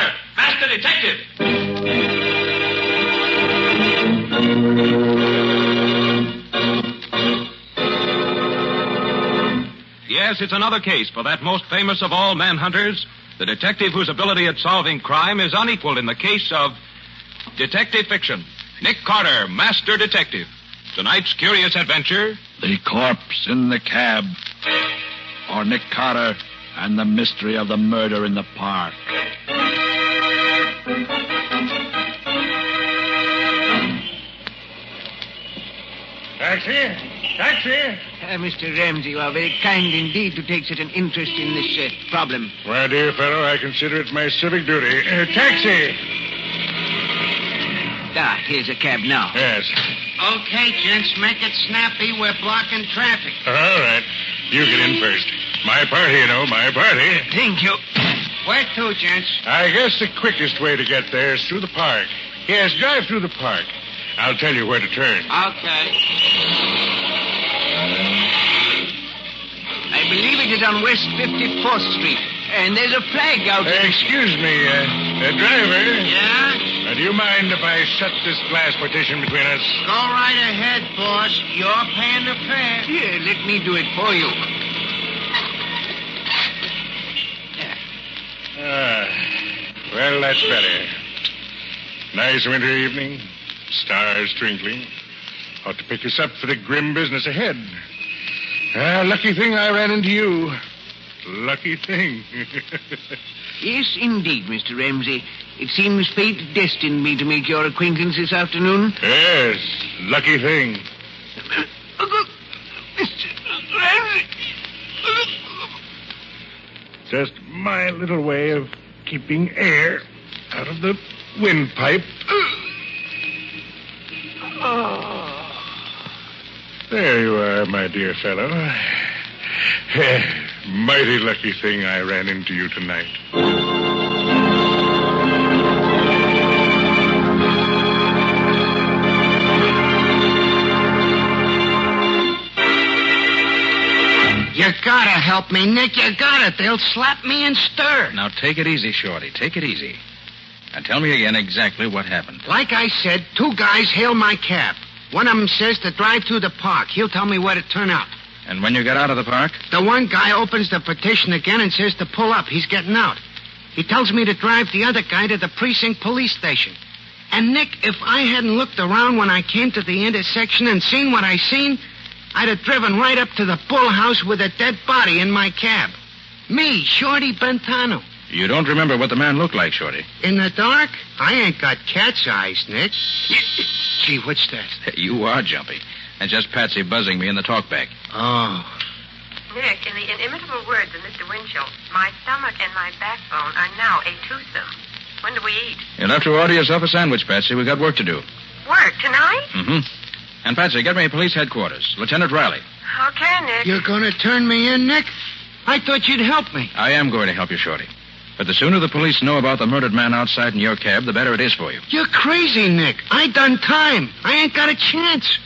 Carter, Master Detective. Yes, it's another case for that most famous of all manhunters, the detective whose ability at solving crime is unequaled in the case of detective fiction. Nick Carter, Master Detective. Tonight's curious adventure... The corpse in the cab. Or Nick Carter and the mystery of the murder in the park. Taxi! Taxi! Mr. Ramsey, you are very kind indeed to take such an interest in this problem. My dear fellow, I consider it my civic duty. Taxi! Here's a cab now. Yes. Okay, gents, make it snappy. We're blocking traffic. All right. You get in first. My party, my party. Thank you. Where to, gents? I guess the quickest way to get there is through the park. Yes, drive through the park. I'll tell you where to turn. Okay. I believe it is on West 54th Street. And there's a flag out there. Excuse me, driver. Yeah? Do you mind if I shut this glass partition between us? Go right ahead, boss. You're paying the fare. Here, let me do it for you. Well, that's better. Nice winter evening. Stars twinkling. Ought to pick us up for the grim business ahead. Lucky thing I ran into you. Lucky thing. Yes, indeed, Mr. Ramsey. It seems fate destined me to make your acquaintance this afternoon. Yes, lucky thing. Mr. Ramsey. Just my little way of keeping air out of the windpipe. There you are, my dear fellow. Mighty lucky thing I ran into you tonight. You gotta help me, Nick. You gotta. They'll slap me and stir. Now, take it easy, Shorty. Take it easy. Now, tell me again exactly what happened. Like I said, two guys hail my cab. One of them says to drive through the park. He'll tell me where to turn out. And when you got out of the park? The one guy opens the petition again and says to pull up. He's getting out. He tells me to drive the other guy to the precinct police station. And, Nick, if I hadn't looked around when I came to the intersection and seen what I seen, I'd have driven right up to the bull house with a dead body in my cab. Me, Shorty Bentano. You don't remember what the man looked like, Shorty? In the dark? I ain't got cat's eyes, Nick. Gee, what's that? You are jumpy. And just Patsy buzzing me in the talkback. Oh. Nick, in the inimitable words of Mr. Winchell, my stomach and my backbone are now a twosome. When do we eat? You'll have to order yourself a sandwich, Patsy. We've got work to do. Work tonight? Mm-hmm. And, Patsy, get me police headquarters. Lieutenant Riley. Okay, Nick. You're going to turn me in, Nick? I thought you'd help me. I am going to help you, Shorty. But the sooner the police know about the murdered man outside in your cab, the better it is for you. You're crazy, Nick. I done time. I ain't got a chance.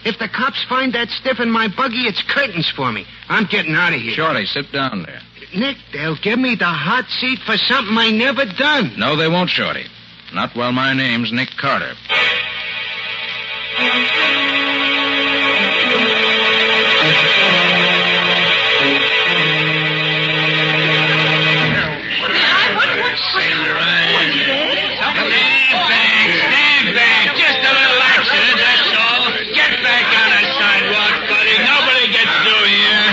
If the cops find that stiff in my buggy, it's curtains for me. I'm getting out of here. Shorty, sit down there. Nick, they'll give me the hot seat for something I never done. No, they won't, Shorty. Not while my name's Nick Carter. Stand back. Just a little accident, that's all. Get back on the sidewalk, buddy. Nobody gets through here.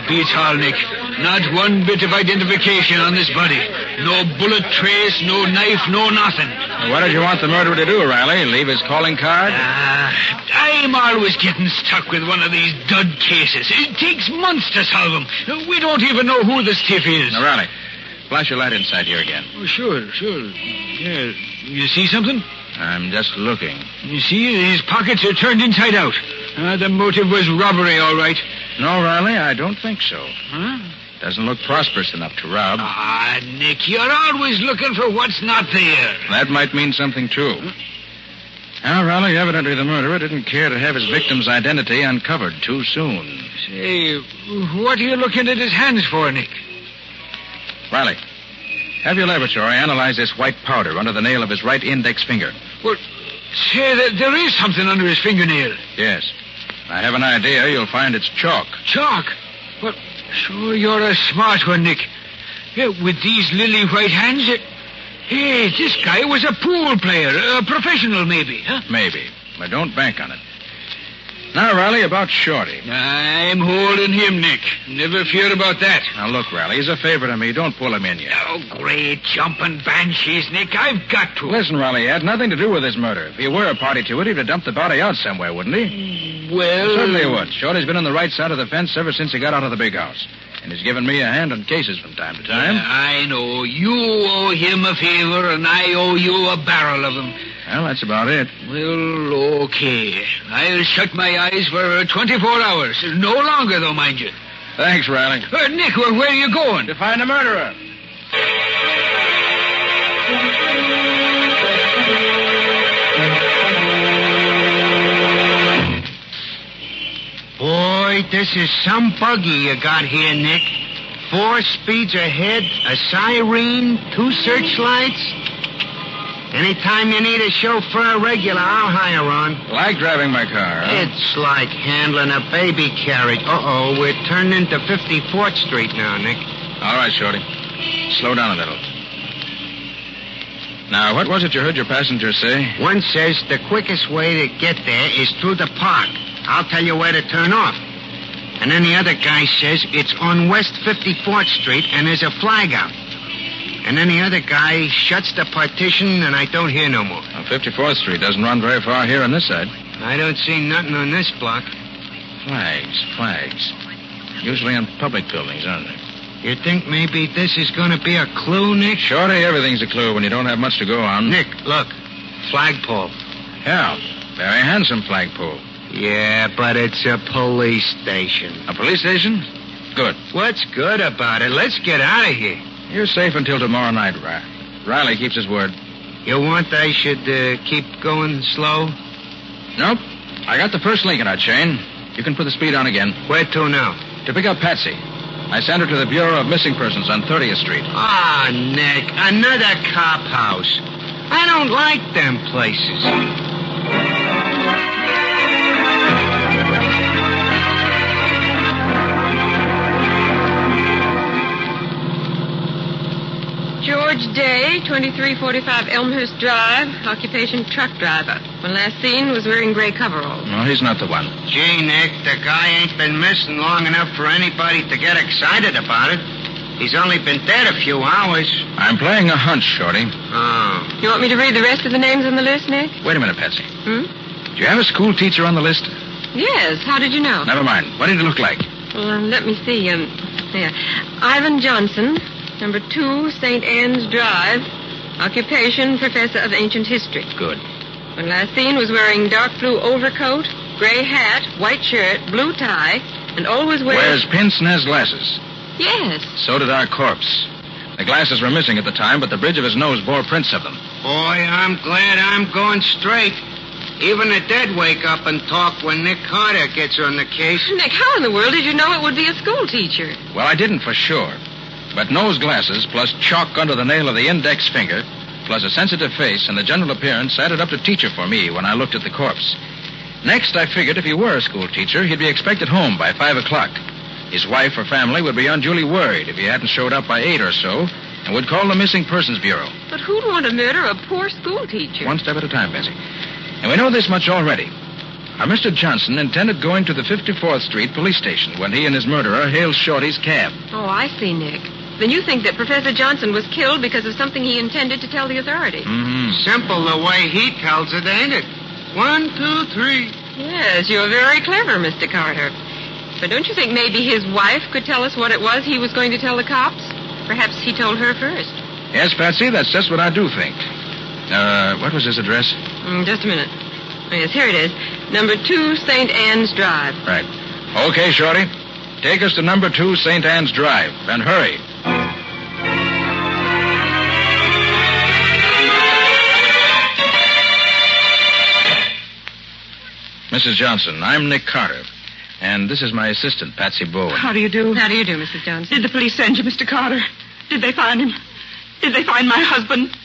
Beats all, Nick. Not one bit of identification on this body. No bullet trace, no knife, no nothing. What did you want the murderer to do, Riley? Leave his calling card? I'm always getting stuck with one of these dud cases. It takes months to solve them. We don't even know who the stiff is. Now, Riley, flash your light inside here again. Oh, sure. Yeah. You see something? I'm just looking. You see, his pockets are turned inside out. The motive was robbery, all right. No, Riley, I don't think so. Huh? Doesn't look prosperous enough to rob. Nick, you're always looking for what's not there. That might mean something, too. Now, Riley, evidently the murderer didn't care to have his victim's identity uncovered too soon. Say, what are you looking at his hands for, Nick? Riley, Have your laboratory analyze this white powder under the nail of his right index finger. Well, say, there is something under his fingernail. Yes. I have an idea you'll find it's chalk. Chalk? Well, sure, you're a smart one, Nick. Yeah, with these lily white hands, hey, this guy was a pool player, a professional maybe, huh? Maybe, but don't bank on it. Now, Riley, about Shorty. I'm holding him, Nick. Never fear about that. Now, look, Riley, he's a favorite of me. Don't pull him in yet. Oh, great jumping banshees, Nick. I've got to. Listen, Riley, it had nothing to do with his murder. If he were a party to it, he'd have dumped the body out somewhere, wouldn't he? Well... Certainly he would. Shorty's been on the right side of the fence ever since he got out of the big house. And he's given me a hand on cases from time to time. Yeah, I know. You owe him a favor, and I owe you a barrel of them. Well, that's about it. Well, okay. I'll shut my eyes for 24 hours. No longer, though, mind you. Thanks, Riley. Nick, where are you going? To find a murderer. Boy, this is some buggy you got here, Nick. 4 speeds ahead, a siren, 2 searchlights. Anytime you need a chauffeur regular, I'll hire on. Like driving my car, huh? It's like handling a baby carriage. Uh-oh, we're turning into 54th Street now, Nick. All right, Shorty. Slow down a little. Now, what was it you heard your passenger say? One says the quickest way to get there is through the park. I'll tell you where to turn off. And then the other guy says it's on West 54th Street and there's a flag out. And then the other guy shuts the partition and I don't hear no more. Well, 54th Street doesn't run very far here on this side. I don't see nothing on this block. Flags. Usually on public buildings, aren't they? You think maybe this is going to be a clue, Nick? Shorty, everything's a clue when you don't have much to go on. Nick, look. Flagpole. Yeah, very handsome flagpole. Yeah, but it's a police station. A police station? Good. What's good about it? Let's get out of here. You're safe until tomorrow night, Riley keeps his word. You want I should keep going slow? Nope. I got the first link in our chain. You can put the speed on again. Where to now? To pick up Patsy. I sent her to the Bureau of Missing Persons on 30th Street. Ah, Nick, another cop house. I don't like them places. George Day, 2345 Elmhurst Drive, occupation truck driver. When last seen, was wearing gray coveralls. No, he's not the one. Gee, Nick, the guy ain't been missing long enough for anybody to get excited about it. He's only been dead a few hours. I'm playing a hunch, Shorty. Oh. You want me to read the rest of the names on the list, Nick? Wait a minute, Patsy. Hmm? Do you have a school teacher on the list? Yes. How did you know? Never mind. What did he look like? Well, let me see. Here. Ivan Johnson, number 2, St. Anne's Drive. Occupation, professor of ancient history. Good. When last seen, was wearing dark blue overcoat, gray hat, white shirt, blue tie, and always wears pince-nez glasses. Yes. So did our corpse. The glasses were missing at the time, but the bridge of his nose bore prints of them. Boy, I'm glad I'm going straight. Even the dead wake up and talk when Nick Carter gets on the case. Nick, how in the world did you know it would be a school teacher? Well, I didn't for sure. But nose glasses, plus chalk under the nail of the index finger, plus a sensitive face and the general appearance added up to teacher for me when I looked at the corpse. Next, I figured if he were a school teacher, he'd be expected home by 5 o'clock. His wife or family would be unduly worried if he hadn't showed up by 8 or so and would call the Missing Persons Bureau. But who'd want to murder a poor school teacher? One step at a time, Patsy. And we know this much already. Our Mr. Johnson intended going to the 54th Street police station when he and his murderer hailed Shorty's cab. Oh, I see, Nick. Then you think that Professor Johnson was killed because of something he intended to tell the authorities. Mm-hmm. Simple the way he tells it, ain't it? 1, 2, 3. Yes, you're very clever, Mr. Carter. But don't you think maybe his wife could tell us what it was he was going to tell the cops? Perhaps he told her first. Yes, Patsy, that's just what I do think. What was his address? Just a minute. Oh, yes, here it is. Number 2, St. Anne's Drive. Right. Okay, Shorty. Take us to number 2, St. Anne's Drive. And hurry. Mrs. Johnson, I'm Nick Carter. And this is my assistant, Patsy Bowen. How do you do? How do you do, Mrs. Johnson? Did the police send you, Mr. Carter? Did they find him? Did they find my husband?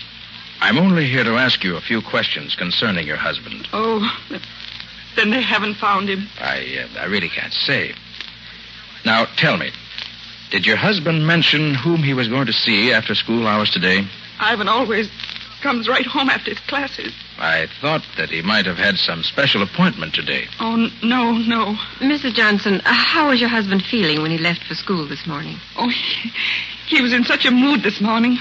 I'm only here to ask you a few questions concerning your husband. Oh, then they haven't found him. I really can't say. Now, tell me, did your husband mention whom he was going to see after school hours today? Ivan always comes right home after his classes. I thought that he might have had some special appointment today. Oh, no. Mrs. Johnson, how was your husband feeling when he left for school this morning? Oh, he was in such a mood this morning.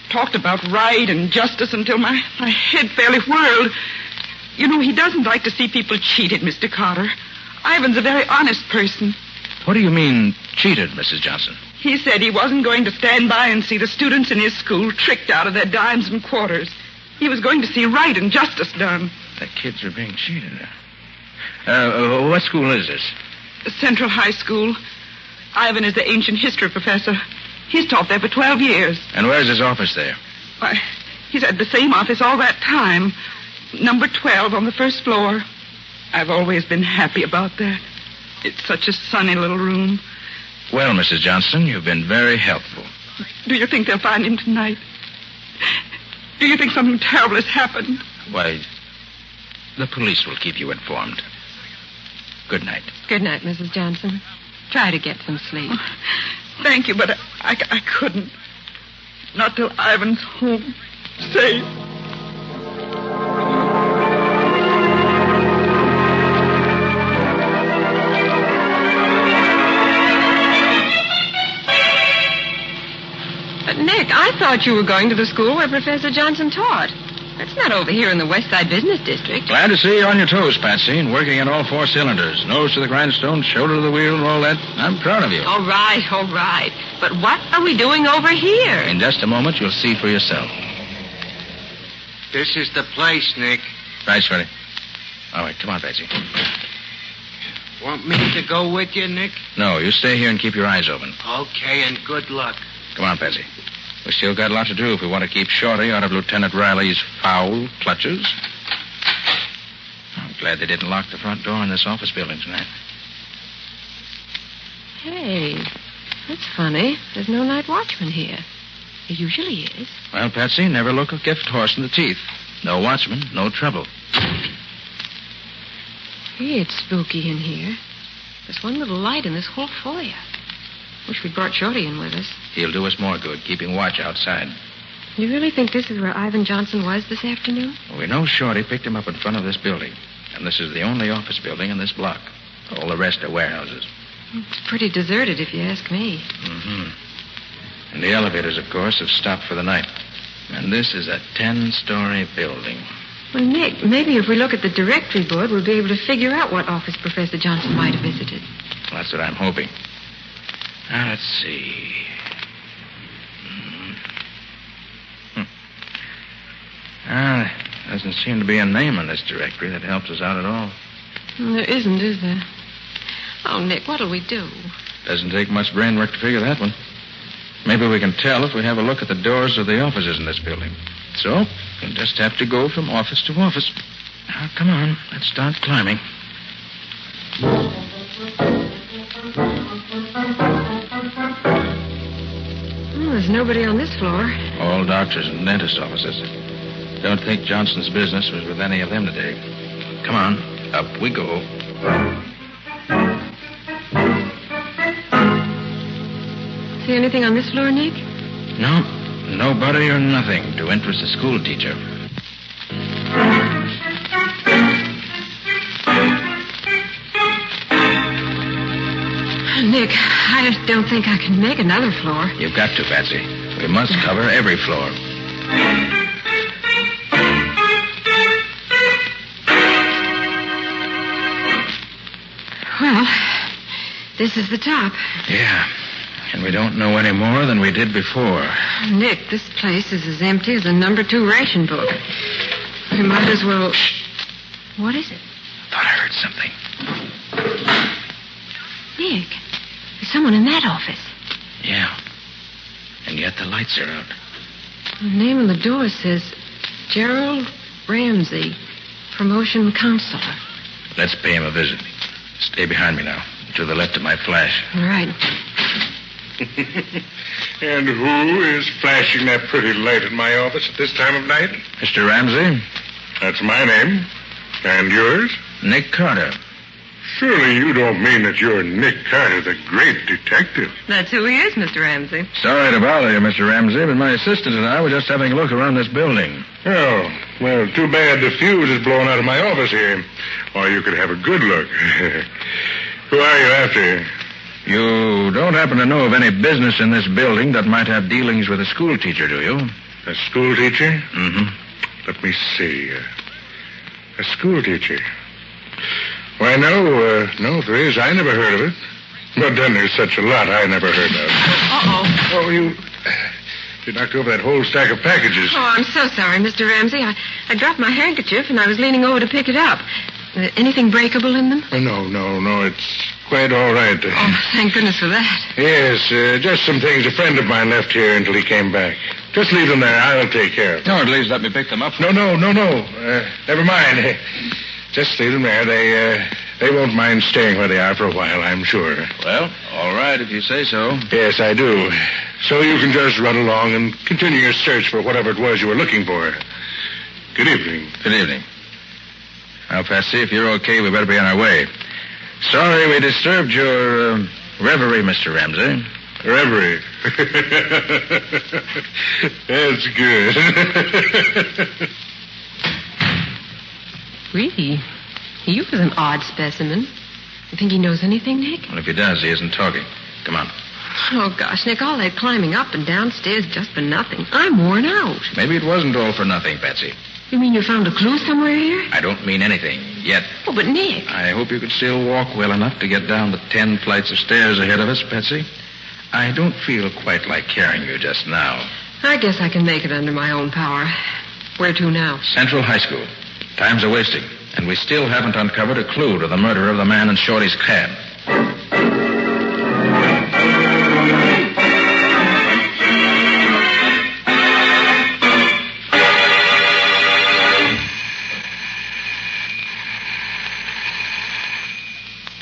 Talked about right and justice until my head fairly whirled. You know, he doesn't like to see people cheated, Mr. Carter. Ivan's a very honest person. What do you mean, cheated, Mrs. Johnson? He said he wasn't going to stand by and see the students in his school tricked out of their dimes and quarters. He was going to see right and justice done. The kids are being cheated. What school is this? Central High School. Ivan is the ancient history professor. He's taught there for 12 years. And where's his office there? Why, he's had the same office all that time. Number 12 on the first floor. I've always been happy about that. It's such a sunny little room. Well, Mrs. Johnson, you've been very helpful. Do you think they'll find him tonight? Do you think something terrible has happened? Why, the police will keep you informed. Good night. Good night, Mrs. Johnson. Try to get some sleep. Oh, thank you, but I couldn't. Not till Ivan's home. Safe. Nick, I thought you were going to the school where Professor Johnson taught. That's not over here in the West Side Business District. Glad to see you on your toes, Patsy, and working on all four cylinders. Nose to the grindstone, shoulder to the wheel, and all that. I'm proud of you. All right. But what are we doing over here? In just a moment, you'll see for yourself. This is the place, Nick. Right, Shreddy. All right, come on, Patsy. Want me to go with you, Nick? No, you stay here and keep your eyes open. Okay, and good luck. Come on, Patsy. We still got a lot to do if we want to keep Shorty out of Lieutenant Riley's foul clutches. I'm glad they didn't lock the front door in this office building tonight. Hey, that's funny. There's no night watchman here. There usually is. Well, Patsy, never look a gift horse in the teeth. No watchman, no trouble. Hey, it's spooky in here. There's one little light in this whole foyer. Wish we'd brought Shorty in with us. He'll do us more good, keeping watch outside. You really think this is where Ivan Johnson was this afternoon? Well, we know Shorty picked him up in front of this building. And this is the only office building in this block. All the rest are warehouses. It's pretty deserted, if you ask me. Mm-hmm. And the elevators, of course, have stopped for the night. And this is a 10-story building. Well, Nick, maybe if we look at the directory board, we'll be able to figure out what office Professor Johnson might have visited. Well, that's what I'm hoping. Now, let's see. There doesn't seem to be a name on this directory that helps us out at all. There isn't, is there? Oh, Nick, what'll we do? Doesn't take much brain work to figure that one. Maybe we can tell if we have a look at the doors of the offices in this building. So, we'll just have to go from office to office. Now, come on. Let's start climbing. Well, there's nobody on this floor. All doctors and dentist offices. Don't think Johnson's business was with any of them today. Come on. Up we go. See anything on this floor, Nick? No. Nobody or nothing to interest a school teacher. Nick, I don't think I can make another floor. You've got to, Patsy. We must cover every floor. Well, this is the top. Yeah. And we don't know any more than we did before. Nick, this place is as empty as a number 2 ration book. We might as well... What is it? Thought I heard something. Nick, there's someone in that office. Yeah. And yet the lights are out. The name on the door says Gerald Ramsey, promotion counselor. Let's pay him a visit. Stay behind me now. To the left of my flash. All right. And who is flashing that pretty light in my office at this time of night? Mr. Ramsey? That's my name. And yours? Nick Carter. Surely you don't mean that you're Nick Carter, the great detective. That's who he is, Mr. Ramsey. Sorry to bother you, Mr. Ramsey, but my assistant and I were just having a look around this building. Oh, well, too bad the fuse is blowing out of my office here. Or you could have a good look. Who are you after? You don't happen to know of any business in this building that might have dealings with a school teacher, do you? A school teacher? Mm-hmm. Let me see. A school teacher. Why, no, there is. I never heard of it. But then there's such a lot I never heard of. Uh-oh. Oh, you knocked over that whole stack of packages. Oh, I'm so sorry, Mr. Ramsey. I dropped my handkerchief, and I was leaning over to pick it up. Anything breakable in them? No. It's quite all right. Oh, thank goodness for that. Yes, just some things a friend of mine left here until he came back. Just leave them there. I'll take care of them. No, at least let me pick them up. No. Never mind. Just leave them there. They won't mind staying where they are for a while, I'm sure. Well, all right, if you say so. Yes, I do. So you can just run along and continue your search for whatever it was you were looking for. Good evening. Good evening. Now, Patsy, if you're okay, we better be on our way. Sorry we disturbed your reverie, Mr. Ramsey. Reverie. That's good. Really? He was an odd specimen. You think he knows anything, Nick? Well, if he does, he isn't talking. Come on. Oh, gosh, Nick, all that climbing up and downstairs just for nothing. I'm worn out. Maybe it wasn't all for nothing, Patsy. You mean you found a clue somewhere here? I don't mean anything, yet. Oh, but Nick. I hope you could still walk well enough to get down the 10 flights of stairs ahead of us, Patsy. I don't feel quite like carrying you just now. I guess I can make it under my own power. Where to now? Central High School. Time's a-wasting, and we still haven't uncovered a clue to the murder of the man in Shorty's cab.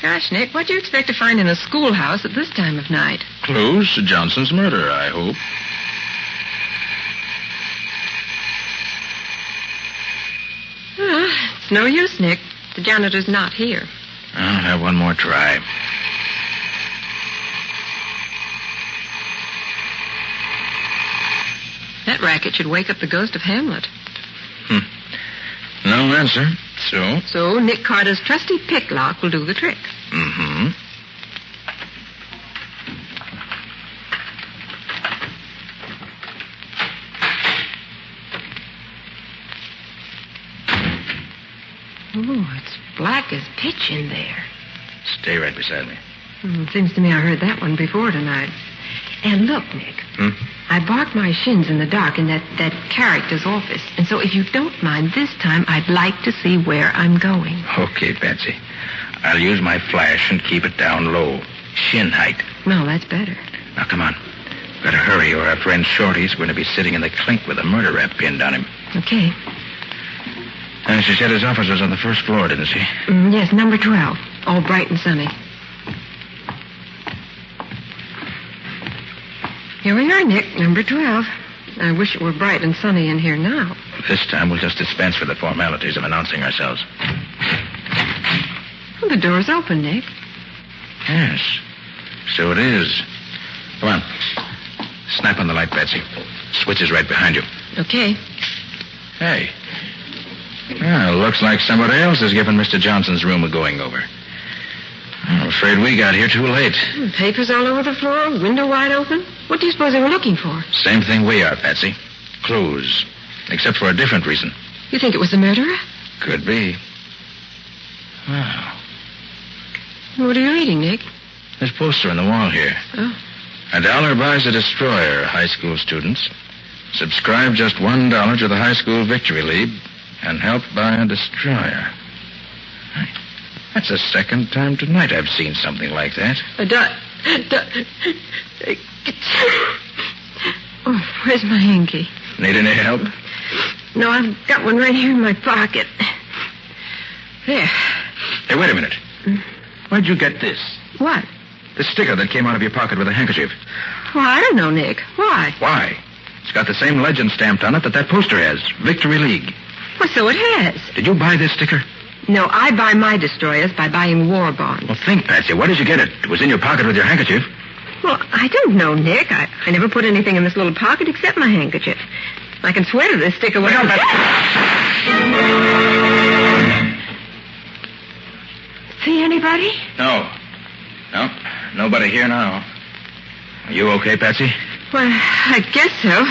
Gosh, Nick, what do you expect to find in a schoolhouse at this time of night? Clues to Johnson's murder, I hope. It's no use, Nick. The janitor's not here. I'll have one more try. That racket should wake up the ghost of Hamlet. No answer. So Nick Carter's trusty pick lock will do the trick. Mm-hmm. Oh, it's black as pitch in there. Stay right beside me. It seems to me I heard that one before tonight. And look, Nick. I barked my shins in the dark in that character's office. And so if you don't mind, this time I'd like to see where I'm going. Okay, Patsy. I'll use my flash and keep it down low. Shin height. No, that's better. Now, come on. Better hurry, or our friend Shorty's going to be sitting in the clink with a murder rap pinned on him. Okay. She said his office was on the first floor, didn't she? Yes, number 12. All bright and sunny. Here we are, Nick, number 12. I wish it were bright and sunny in here now. This time we'll just dispense with the formalities of announcing ourselves. Well, the door's open, Nick. Yes, so it is. Come on. Snap on the light, Patsy. Switch is right behind you. Okay. Hey. Well, looks like somebody else has given Mr. Johnson's room a going-over. I'm afraid we got here too late. Papers all over the floor, window wide open. What do you suppose they were looking for? Same thing we are, Patsy. Clues. Except for a different reason. You think it was the murderer? Could be. Wow. What are you reading, Nick? This poster on the wall here. Oh. $1 buys a destroyer, high school students. Subscribe just $1 to the High School Victory League and help buy a destroyer. That's the second time tonight I've seen something like that. Oh, where's my hanky? Need any help? No, I've got one right here in my pocket. There. Hey, wait a minute. Where'd you get this? What? The sticker that came out of your pocket with a handkerchief. Well, I don't know, Nick. Why? Why? It's got the same legend stamped on it that poster has. Victory League. Well, so it has. Did you buy this sticker? No, I buy my destroyers by buying war bonds. Well, think, Patsy. Where did you get it? It was in your pocket with your handkerchief. Well, I don't know, Nick. I never put anything in this little pocket except my handkerchief. I can swear to this sticker. Look out, See anybody? No. No, nobody here now. Are you okay, Patsy? Well, I guess so.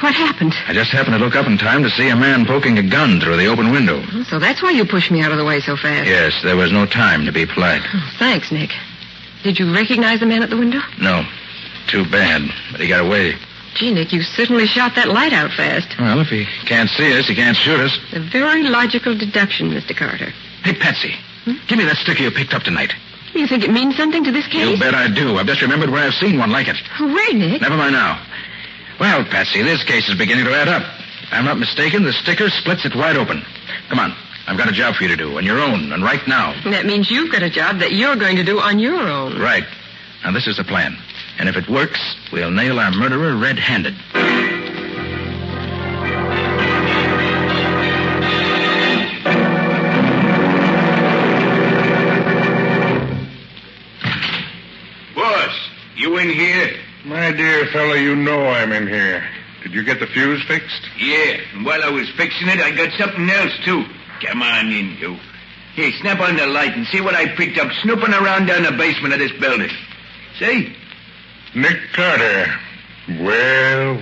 What happened? I just happened to look up in time to see a man poking a gun through the open window. So that's why you pushed me out of the way so fast. Yes, there was no time to be polite. Oh, thanks, Nick. Did you recognize the man at the window? No. Too bad, but he got away. Gee, Nick, you certainly shot that light out fast. Well, if he can't see us, he can't shoot us. A very logical deduction, Mr. Carter. Hey, Patsy, give me that sticker you picked up tonight. You think it means something to this case? You bet I do. I've just remembered where I've seen one like it. Where, Nick? Never mind now. Well, Patsy, this case is beginning to add up. If I'm not mistaken, the sticker splits it wide open. Come on. I've got a job for you to do, on your own, and right now. That means you've got a job that you're going to do on your own. Right. Now, this is the plan. And if it works, we'll nail our murderer red-handed. Boss, you in here? My dear fellow, you know I'm in here. Did you get the fuse fixed? Yeah, and while I was fixing it, I got something else, too. Come on in, you. Here, snap on the light and see what I picked up snooping around down the basement of this building. See? Nick Carter. Well.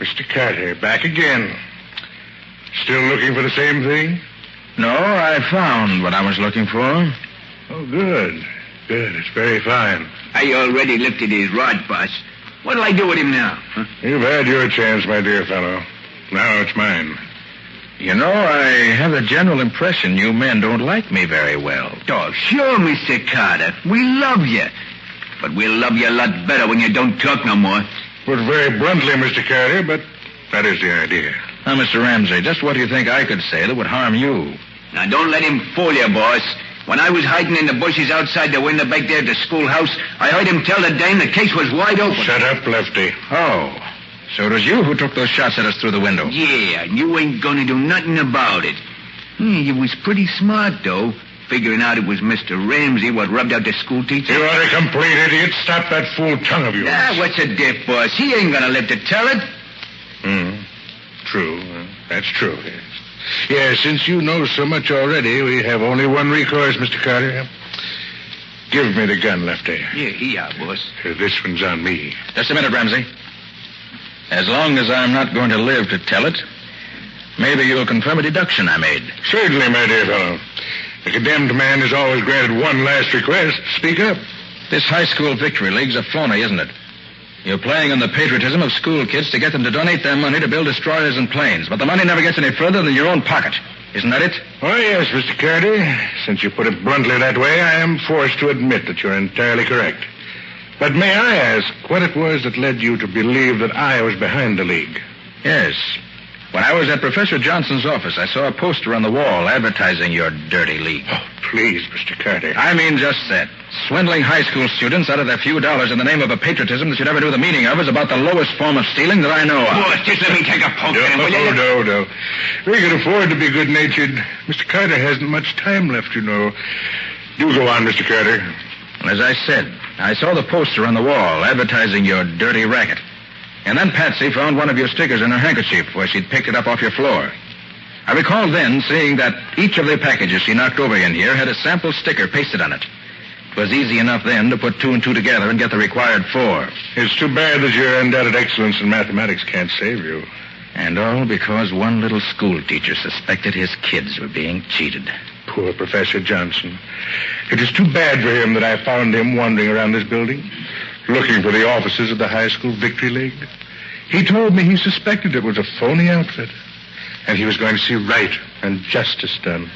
Mr. Carter, back again. Still looking for the same thing? No, I found what I was looking for. Oh, good. Good. It's very fine. I already lifted his rod, boss. What'll I do with him now? Huh? You've had your chance, my dear fellow. Now it's mine. You know, I have the general impression you men don't like me very well. Oh, sure, Mr. Carter. We love you. But we'll love you a lot better when you don't talk no more. Put very bluntly, Mr. Carter, but that is the idea. Now, Mr. Ramsey, just what do you think I could say that would harm you? Now, don't let him fool you, boss. When I was hiding in the bushes outside the window back there at the schoolhouse, I heard him tell the dame the case was wide open. Shut up, Lefty. Oh, so it was you who took those shots at us through the window? Yeah, and you ain't going to do nothing about it. You was pretty smart, though, figuring out it was Mr. Ramsey what rubbed out the school teacher. You are a complete idiot. Stop that fool tongue of yours. What's the diff, boss? He ain't going to live to tell it. True. That's true, yes. Yes, since you know so much already, we have only one recourse, Mr. Carter. Give me the gun, Lefty. Yeah, here, boss. This one's on me. Just a minute, Ramsey. As long as I'm not going to live to tell it, maybe you'll confirm a deduction I made. Certainly, my dear fellow. A condemned man is always granted one last request. Speak up. This high school victory league's a phony, isn't it? You're playing on the patriotism of school kids to get them to donate their money to build destroyers and planes, but the money never gets any further than your own pocket. Isn't that it? Oh, yes, Mr. Carter. Since you put it bluntly that way, I am forced to admit that you're entirely correct. But may I ask what it was that led you to believe that I was behind the league? Yes. When I was at Professor Johnson's office, I saw a poster on the wall advertising your dirty league. Oh, please, Mr. Carter. I mean just that. Swindling high school students out of their few dollars in the name of a patriotism that you never knew the meaning of is about the lowest form of stealing that I know of. Boss, just let me take a poke at him, will you? No. We can afford to be good-natured. Mr. Carter hasn't much time left, you know. Do go on, Mr. Carter. As I said, I saw the poster on the wall advertising your dirty racket. And then Patsy found one of your stickers in her handkerchief where she'd picked it up off your floor. I recall then seeing that each of the packages she knocked over in here had a sample sticker pasted on it. It was easy enough then to put two and two together and get the required 4. It's too bad that your undoubted excellence in mathematics can't save you. And all because one little school teacher suspected his kids were being cheated. Poor Professor Johnson. It is too bad for him that I found him wandering around this building, looking for the offices of the high school victory league. He told me he suspected it was a phony outfit, and he was going to see right and justice done.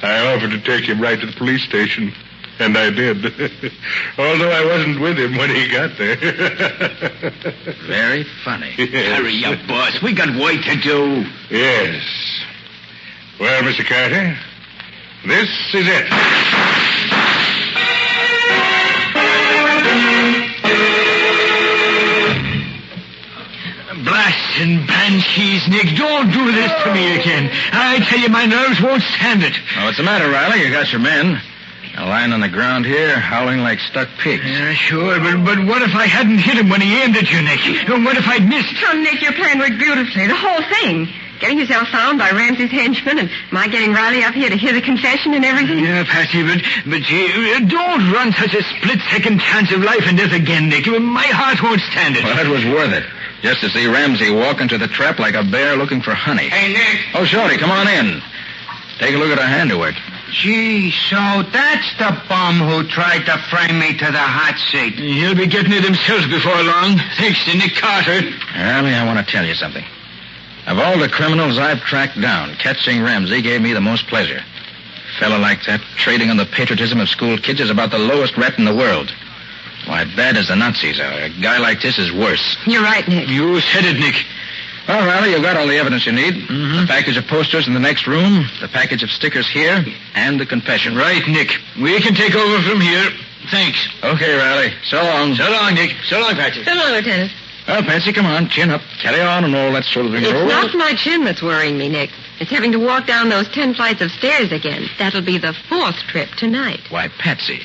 I offered to take him right to the police station, and I did. Although I wasn't with him when he got there. Very funny. Yes. Hurry up, boss. We got work to do. Yes. Well, Mr. Carter, this is it. Blast and banshees, Nick. Don't do this to me again. I tell you, my nerves won't stand it. Oh, what's the matter, Riley? You got your men. They're lying on the ground here, howling like stuck pigs. Yeah, sure, but what if I hadn't hit him when he aimed at you, Nick? What if I'd missed? Oh, Nick, your plan worked beautifully. The whole thing. Getting yourself found by Ramsey's henchmen and my getting Riley up here to hear the confession and everything. Yeah, Patsy, but you don't run such a split-second chance of life and death again, Nick. My heart won't stand it. Well, it was worth it. Just to see Ramsey walk into the trap like a bear looking for honey. Hey, Nick. Oh, Shorty, come on in. Take a look at her handiwork. Gee, so that's the bum who tried to frame me to the hot seat. He'll be getting it himself before long, thanks to Nick Carter. Riley, I want to tell you something. Of all the criminals I've tracked down, catching Ramsey gave me the most pleasure. A fellow like that, trading on the patriotism of school kids, is about the lowest rat in the world. Why, bad as the Nazis are, a guy like this is worse. You're right, Nick. You said it, Nick. Well, Riley, you've got all the evidence you need. Mm-hmm. The package of posters in the next room, the package of stickers here, and the confession. Right, Nick. We can take over from here. Thanks. Okay, Riley. So long. So long, Nick. So long, Patsy. So long, Lieutenant. Well, Patsy, come on. Chin up. Carry on and all that sort of thing. It's not my chin that's worrying me, Nick. It's having to walk down those 10 flights of stairs again. That'll be the 4th trip tonight. Why, Patsy.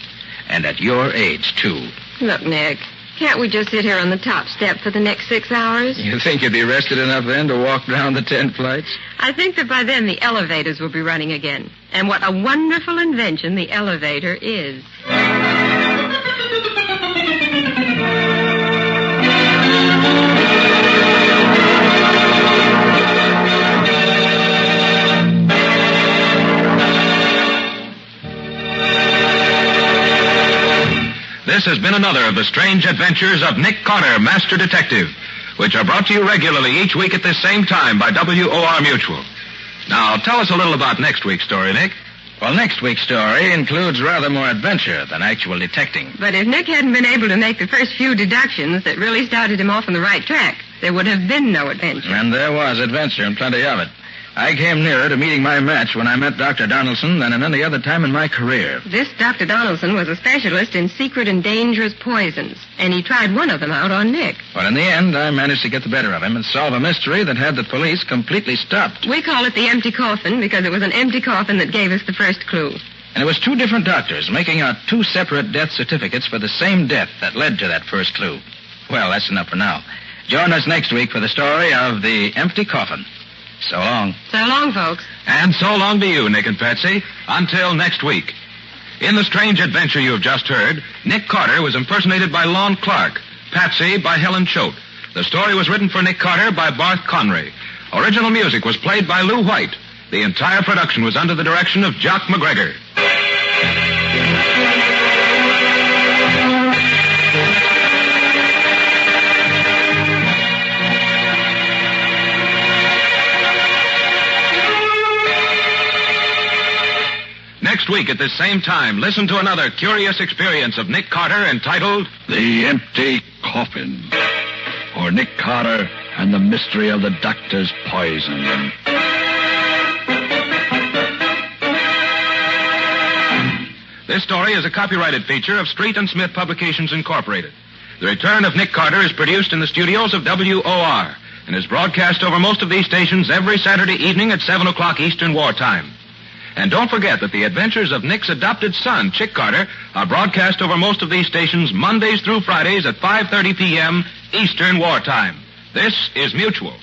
And at your age, too. Look, Nick, can't we just sit here on the top step for the next 6 hours? You think you'd be rested enough then to walk down the 10 flights? I think that by then the elevators will be running again. And what a wonderful invention the elevator is. This has been another of the strange adventures of Nick Carter, Master Detective, which are brought to you regularly each week at this same time by WOR Mutual. Now, tell us a little about next week's story, Nick. Well, next week's story includes rather more adventure than actual detecting. But if Nick hadn't been able to make the first few deductions that really started him off on the right track, there would have been no adventure. And there was adventure and plenty of it. I came nearer to meeting my match when I met Dr. Donaldson than at any other time in my career. This Dr. Donaldson was a specialist in secret and dangerous poisons, and he tried one of them out on Nick. Well, in the end, I managed to get the better of him and solve a mystery that had the police completely stopped. We call it the empty coffin because it was an empty coffin that gave us the first clue. And it was 2 different doctors making out 2 separate death certificates for the same death that led to that first clue. Well, that's enough for now. Join us next week for the story of the empty coffin. So long. So long, folks. And so long to you, Nick and Patsy. Until next week. In the strange adventure you have just heard, Nick Carter was impersonated by Lon Clark, Patsy by Helen Choate. The story was written for Nick Carter by Barth Conray. Original music was played by Lou White. The entire production was under the direction of Jock McGregor. Next week at this same time, listen to another curious experience of Nick Carter entitled The Empty Coffin, or Nick Carter and the Mystery of the Doctor's Poison. This story is a copyrighted feature of Street and Smith Publications, Incorporated. The Return of Nick Carter is produced in the studios of WOR and is broadcast over most of these stations every Saturday evening at 7 o'clock Eastern Wartime. And don't forget that the adventures of Nick's adopted son, Chick Carter, are broadcast over most of these stations Mondays through Fridays at 5:30 p.m. Eastern Wartime. This is Mutual.